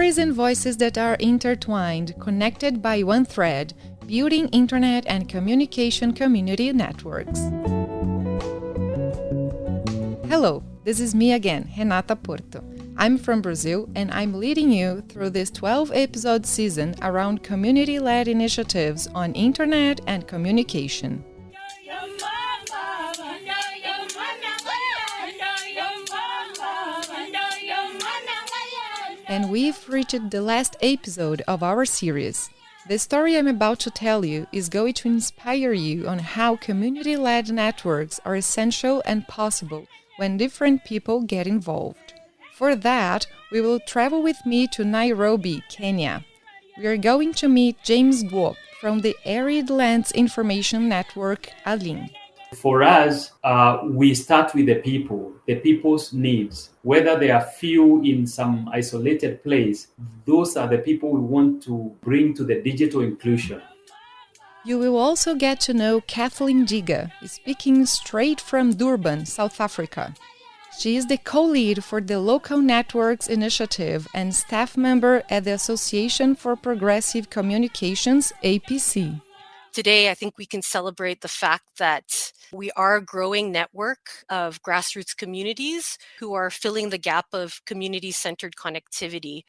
Stories and voices that are intertwined, connected by one thread, building internet and communication community networks. Hello, this is me again, Renata Porto. I'm from Brazil and I'm leading you through this 12-episode season around community-led initiatives on internet and communication. And we've reached the last episode of our series. The story I'm about to tell you is going to inspire you on how community-led networks are essential and possible when different people get involved. For that, we will travel with me to Nairobi, Kenya. We are going to meet James Nguo from the Arid Lands Information Network, ALIN. For us, we start with the people, the people's needs. Whether they are few in some isolated place, those are the people we want to bring to the digital inclusion. You will also get to know Kathleen Diga, speaking straight from Durban, South Africa. She is the co-lead for the Local Networks Initiative and staff member at the Association for Progressive Communications, APC. Today, I think we can celebrate the fact that we are a growing network of grassroots communities who are filling the gap of community-centered connectivity.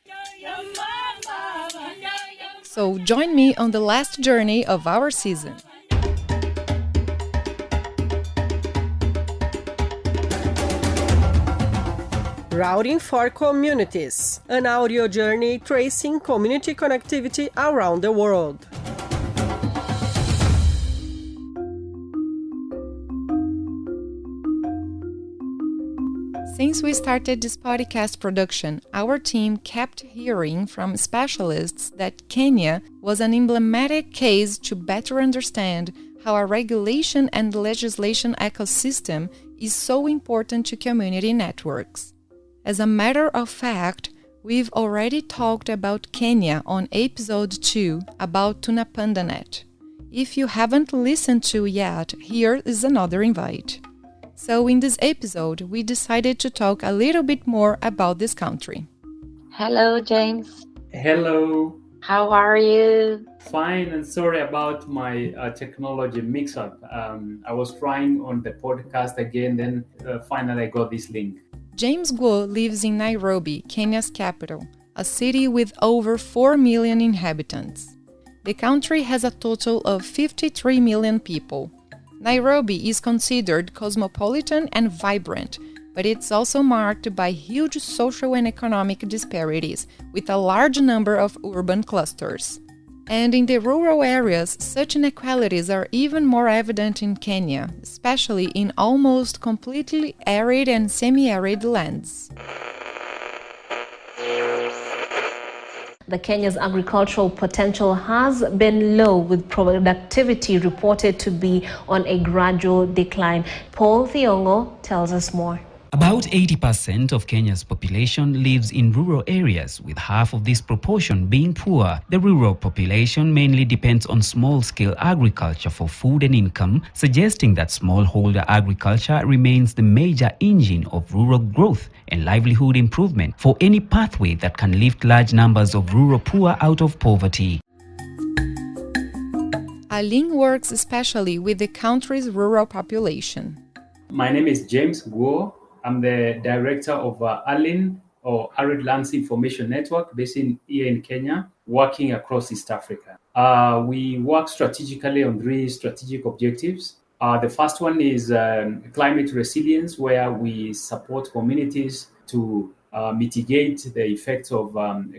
So join me on the last journey of our season. Routing for Communities, an audio journey tracing community connectivity around the world. Since we started this podcast production, our team kept hearing from specialists that Kenya was an emblematic case to better understand how a regulation and legislation ecosystem is so important to community networks. As a matter of fact, we've already talked about Kenya on episode 2 about TunapandaNet. If you haven't listened to yet, here is another invite. So in this episode, we decided to talk a little bit more about this country. Hello, James. Hello. How are you? Fine, and sorry about my technology mix-up. I was trying on the podcast again, then finally I got this link. James Nguo lives in Nairobi, Kenya's capital, a city with over 4 million inhabitants. The country has a total of 53 million people. Nairobi is considered cosmopolitan and vibrant, but it's also marked by huge social and economic disparities, with a large number of urban clusters. And in the rural areas, such inequalities are even more evident in Kenya, especially in almost completely arid and semi-arid lands. The Kenya's agricultural potential has been low, with productivity reported to be on a gradual decline. Paul Thiongo tells us more. About 80% of Kenya's population lives in rural areas, with half of this proportion being poor. The rural population mainly depends on small-scale agriculture for food and income, suggesting that smallholder agriculture remains the major engine of rural growth and livelihood improvement for any pathway that can lift large numbers of rural poor out of poverty. ALIN works especially with the country's rural population. My name is James Nguo. I'm the director of ALIN, or Arid Lands Information Network, based here in Kenya, working across East Africa. We work strategically on 3 strategic objectives. The first one is climate resilience, where we support communities to mitigate the effects of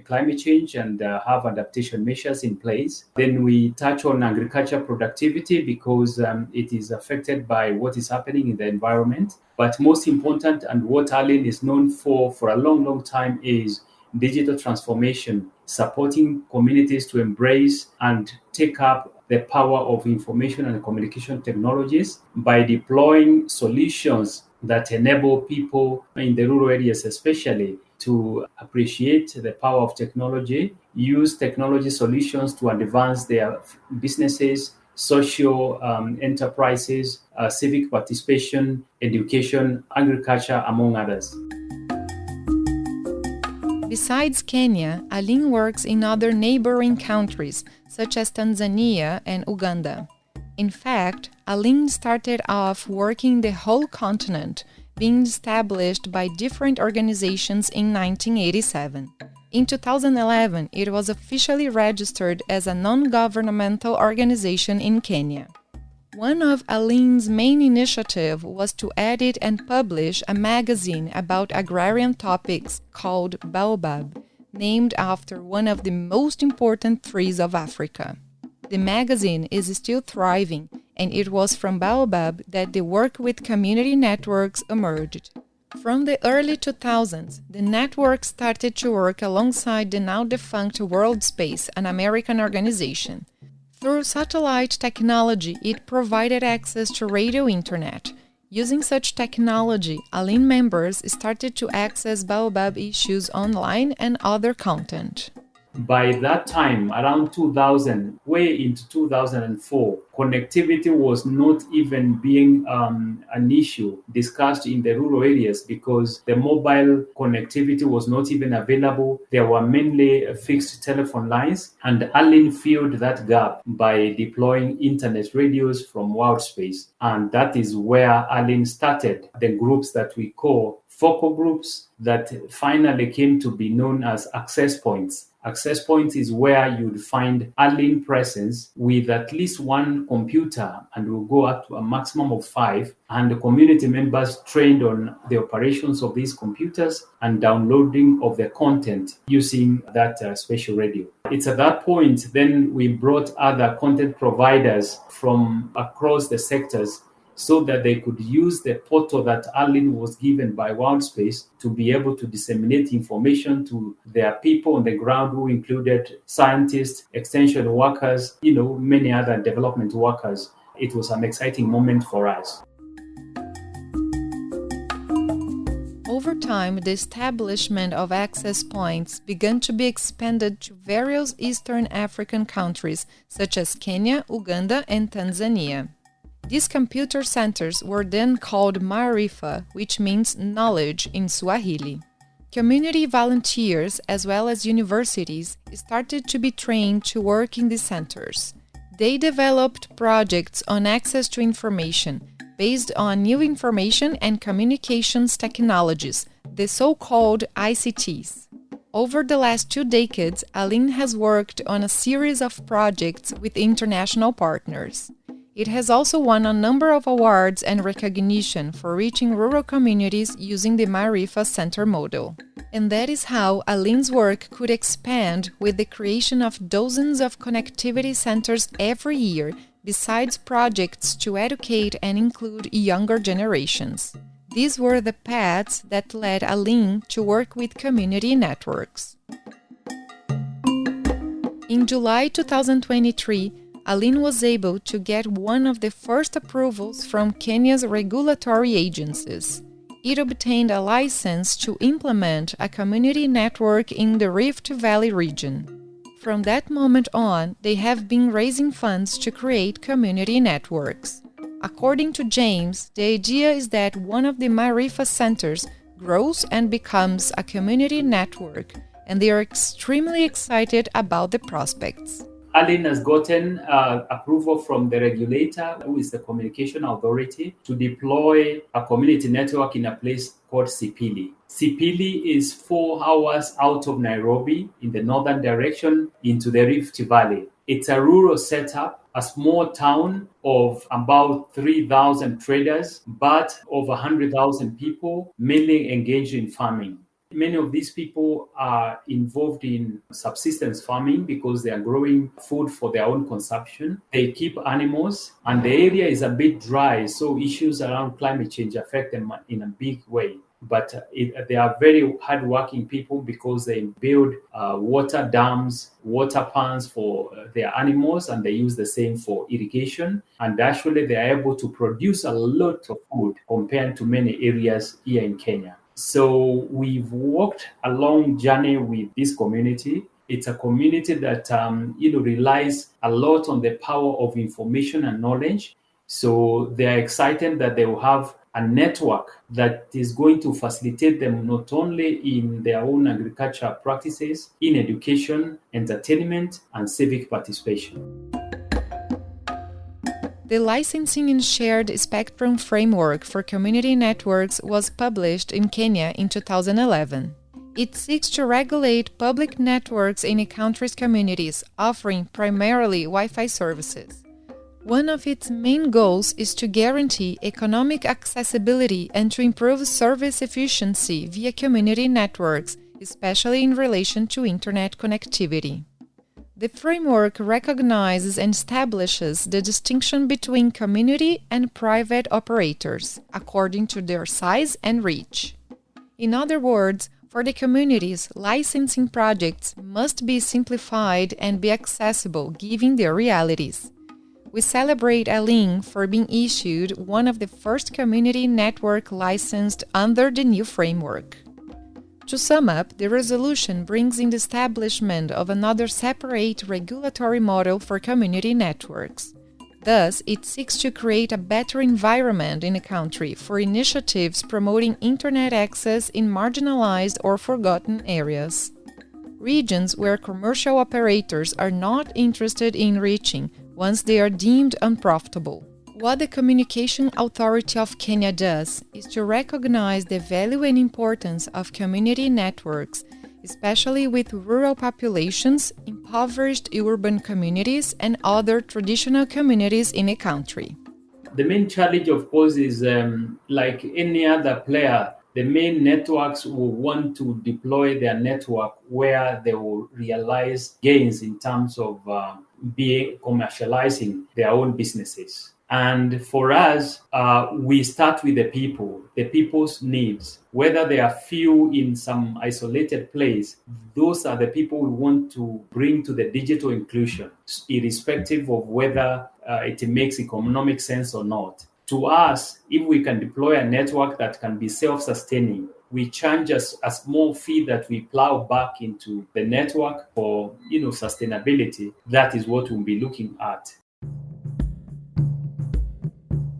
climate change and have adaptation measures in place. Then we touch on agriculture productivity because it is affected by what is happening in the environment. But most important, and what ALIN is known for a long time, is digital transformation, supporting communities to embrace and take up the power of information and communication technologies by deploying solutions that enable people in the rural areas especially to appreciate the power of technology, use technology solutions to advance their businesses, social enterprises, civic participation, education, agriculture, among others. Besides Kenya, ALIN works in other neighboring countries, such as Tanzania and Uganda. In fact, ALIN started off working the whole continent, being established by different organizations in 1987. In 2011, it was officially registered as a non-governmental organization in Kenya. One of ALIN's main initiatives was to edit and publish a magazine about agrarian topics called Baobab, named after one of the most important trees of Africa. The magazine is still thriving, and it was from Baobab that the work with community networks emerged. From the early 2000s, the network started to work alongside the now-defunct WorldSpace, an American organization. Through satellite technology, it provided access to radio internet. Using such technology, ALIN members started to access Baobab issues online and other content. By that time, around 2000, way into 2004, connectivity was not even being an issue discussed in the rural areas because the mobile connectivity was not even available. There were mainly fixed telephone lines, and ALIN filled that gap by deploying internet radios from WorldSpace. And that is where ALIN started the groups that we call focal groups that finally came to be known as access points. Access point is where you'd find ALIN presence with at least one computer, and will go up to a maximum of 5, and the community members trained on the operations of these computers and downloading of the content using that special radio. It's at that point then we brought other content providers from across the sectors so that they could use the portal that ALIN was given by WorldSpace to be able to disseminate information to their people on the ground, who included scientists, extension workers, many other development workers. It was an exciting moment for us. Over time, the establishment of access points began to be expanded to various Eastern African countries, such as Kenya, Uganda, and Tanzania. These computer centers were then called Maarifa, which means knowledge in Swahili. Community volunteers, as well as universities, started to be trained to work in these centers. They developed projects on access to information based on new information and communications technologies, the so-called ICTs. Over the last 2 decades, ALIN has worked on a series of projects with international partners. It has also won a number of awards and recognition for reaching rural communities using the Maarifa Center model. And that is how ALIN's work could expand with the creation of dozens of connectivity centers every year, besides projects to educate and include younger generations. These were the paths that led ALIN to work with community networks. In July 2023, ALIN was able to get one of the first approvals from Kenya's regulatory agencies. It obtained a license to implement a community network in the Rift Valley region. From that moment on, they have been raising funds to create community networks. According to James, the idea is that one of the Maarifa centers grows and becomes a community network, and they are extremely excited about the prospects. ALIN has gotten approval from the regulator, who is the Communication Authority, to deploy a community network in a place called Sipili. Sipili is 4 hours out of Nairobi in the northern direction into the Rift Valley. It's a rural setup, a small town of about 3,000 traders, but over 100,000 people, mainly engaged in farming. Many of these people are involved in subsistence farming because they are growing food for their own consumption. They keep animals, and the area is a bit dry, so issues around climate change affect them in a big way. But they are very hardworking people because they build water dams, water ponds for their animals, and they use the same for irrigation. And actually, they are able to produce a lot of food compared to many areas here in Kenya. So we've walked a long journey with this community. It's a community that relies a lot on the power of information and knowledge. So they're excited that they will have a network that is going to facilitate them not only in their own agricultural practices, in education, entertainment, and civic participation. The Licensing in Shared Spectrum Framework for Community Networks was published in Kenya in 2011. It seeks to regulate public networks in a country's communities, offering primarily Wi-Fi services. One of its main goals is to guarantee economic accessibility and to improve service efficiency via community networks, especially in relation to internet connectivity. The framework recognizes and establishes the distinction between community and private operators, according to their size and reach. In other words, for the communities, licensing projects must be simplified and be accessible given their realities. We celebrate ALIN for being issued one of the first community network licensed under the new framework. To sum up, the resolution brings in the establishment of another separate regulatory model for community networks. Thus, it seeks to create a better environment in the country for initiatives promoting internet access in marginalized or forgotten areas. Regions where commercial operators are not interested in reaching once they are deemed unprofitable. What the Communication Authority of Kenya does is to recognize the value and importance of community networks, especially with rural populations, impoverished urban communities, and other traditional communities in a country. The main challenge, of course, is like any other player, the main networks will want to deploy their network where they will realize gains in terms of commercializing their own businesses. And for us, we start with the people, the people's needs. Whether they are few in some isolated place, those are the people we want to bring to the digital inclusion, irrespective of whether it makes economic sense or not. To us, if we can deploy a network that can be self-sustaining, we charge a small fee that we plow back into the network for sustainability. That is what we'll be looking at.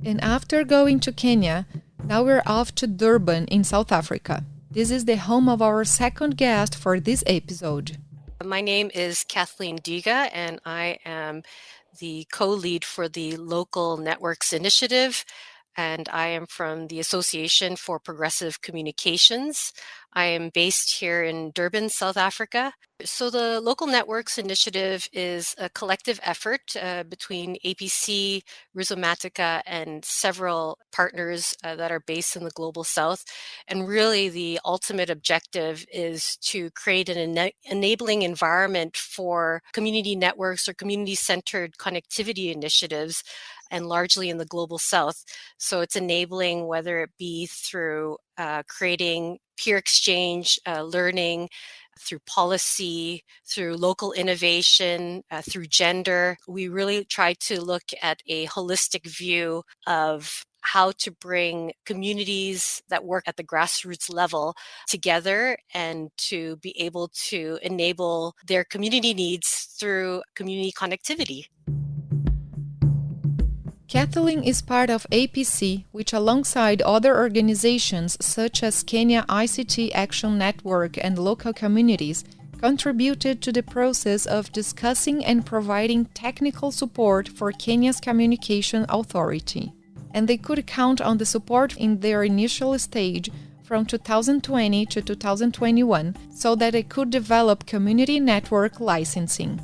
And after going to Kenya, now we're off to Durban in South Africa. This is the home of our second guest for this episode. My name is Kathleen Diga, and I am the co-lead for the Local Networks Initiative, and I am from the Association for Progressive Communications. I am based here in Durban, South Africa. So the Local Networks Initiative is a collective effort between APC, Rhizomatica, and several partners that are based in the Global South. And really the ultimate objective is to create an enabling environment for community networks or community-centered connectivity initiatives, and largely in the Global South. So it's enabling, whether it be through creating peer exchange, learning, through policy, through local innovation, through gender. We really try to look at a holistic view of how to bring communities that work at the grassroots level together and to be able to enable their community needs through community connectivity. Kathleen is part of APC, which alongside other organizations such as Kenya ICT Action Network and local communities, contributed to the process of discussing and providing technical support for Kenya's Communication Authority. And they could count on the support in their initial stage from 2020 to 2021 so that they could develop community network licensing.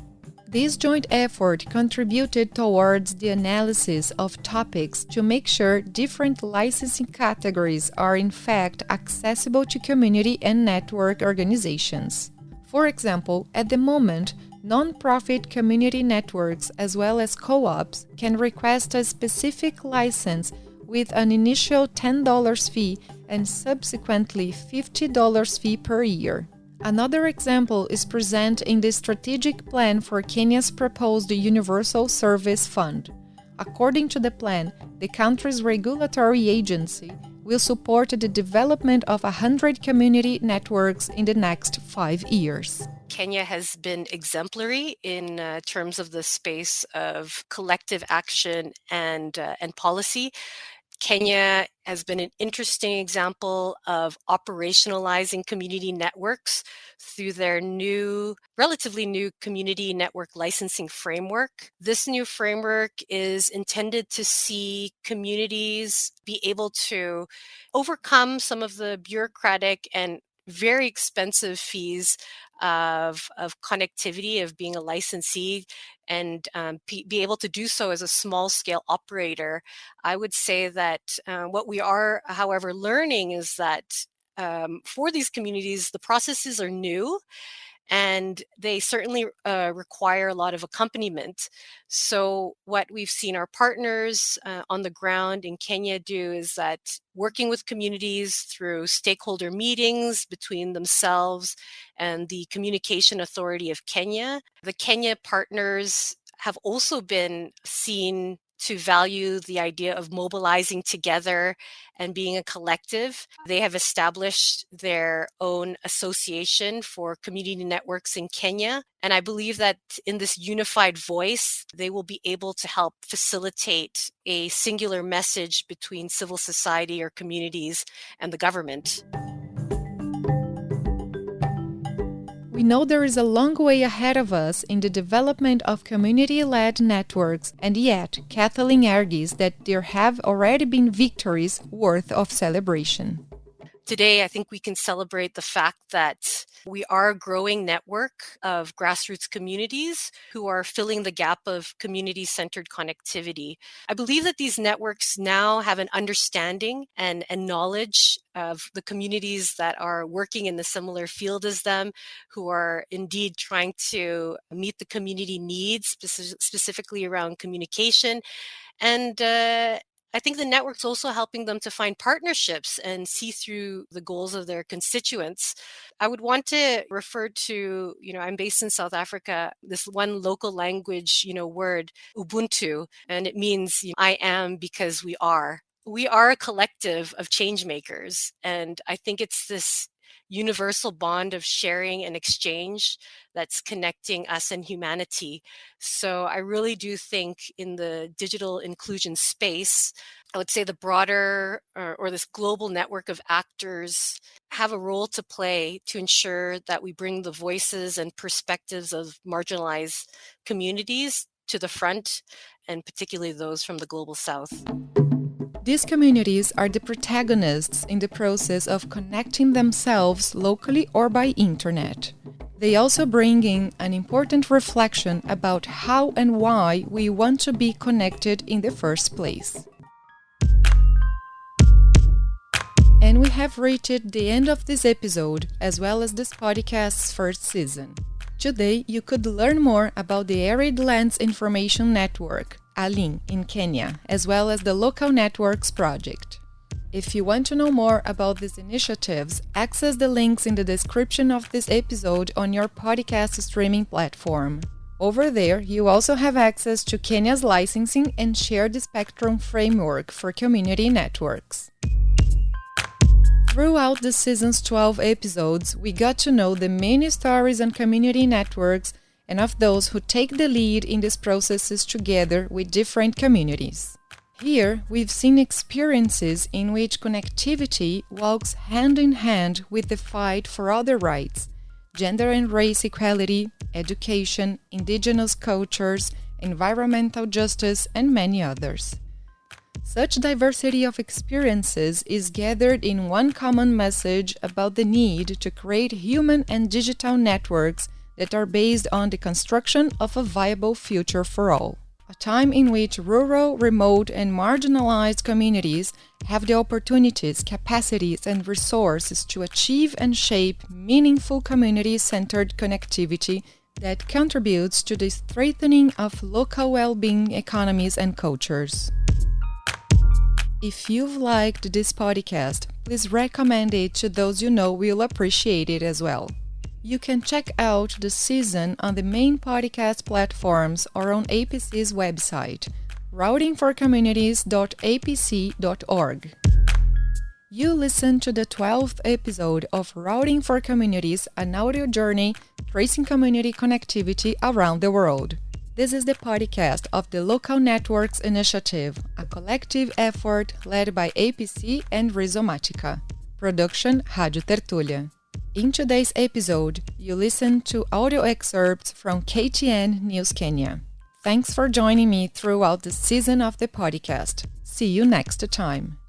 This joint effort contributed towards the analysis of topics to make sure different licensing categories are in fact accessible to community and network organizations. For example, at the moment, non-profit community networks as well as co-ops can request a specific license with an initial $10 fee and subsequently $50 fee per year. Another example is present in the strategic plan for Kenya's proposed Universal Service Fund. According to the plan, the country's regulatory agency will support the development of 100 community networks in the next 5 years. Kenya has been exemplary in terms of the space of collective action and policy. Kenya has been an interesting example of operationalizing community networks through their relatively new community network licensing framework. This new framework is intended to see communities be able to overcome some of the bureaucratic and very expensive fees of connectivity, of being a licensee, and be able to do so as a small scale operator. I would say that what we are, however, learning is that for these communities, the processes are new and they certainly require a lot of accompaniment. So what we've seen our partners on the ground in Kenya do is that working with communities through stakeholder meetings between themselves and the Communication Authority of Kenya. The Kenya partners have also been seen to value the idea of mobilizing together and being a collective. They have established their own association for community networks in Kenya. And I believe that in this unified voice, they will be able to help facilitate a singular message between civil society or communities and the government. We know there is a long way ahead of us in the development of community-led networks, and yet Kathleen argues that there have already been victories worth of celebration. Today, I think we can celebrate the fact that we are a growing network of grassroots communities who are filling the gap of community-centered connectivity. I believe that these networks now have an understanding and knowledge of the communities that are working in the similar field as them, who are indeed trying to meet the community needs, specifically around communication. And I think the network's also helping them to find partnerships and see through the goals of their constituents. I would want to refer to, I'm based in South Africa, this one local language, word, Ubuntu, and it means I am because we are. We are a collective of change makers. And I think it's this universal bond of sharing and exchange that's connecting us and humanity. So I really do think in the digital inclusion space, I would say the broader or this global network of actors have a role to play to ensure that we bring the voices and perspectives of marginalized communities to the front, and particularly those from the global south. These communities are the protagonists in the process of connecting themselves locally or by internet. They also bring in an important reflection about how and why we want to be connected in the first place. And we have reached the end of this episode, as well as this podcast's first season. Today, you could learn more about the Arid Lands Information Network, ALIN, in Kenya, as well as the Local Networks project. If you want to know more about these initiatives, access the links in the description of this episode on your podcast streaming platform. Over there, you also have access to Kenya's licensing and shared spectrum framework for community networks. Throughout the season's 12 episodes, we got to know the many stories on community networks and of those who take the lead in these processes together with different communities. Here, we've seen experiences in which connectivity walks hand in hand with the fight for other rights, gender and race equality, education, indigenous cultures, environmental justice, and many others. Such diversity of experiences is gathered in one common message about the need to create human and digital networks that are based on the construction of a viable future for all. A time in which rural, remote, and marginalized communities have the opportunities, capacities, and resources to achieve and shape meaningful community-centered connectivity that contributes to the strengthening of local well-being economies and cultures. If you've liked this podcast, please recommend it to those you know will appreciate it as well. You can check out the season on the main podcast platforms or on APC's website, routingforcommunities.apc.org. You listened to the 12th episode of Routing for Communities, an audio journey tracing community connectivity around the world. This is the podcast of the Local Networks Initiative, a collective effort led by APC and Rhizomatica. Production Rádio Tertúlia. In today's episode, you listen to audio excerpts from KTN News Kenya. Thanks for joining me throughout the season of the podcast. See you next time.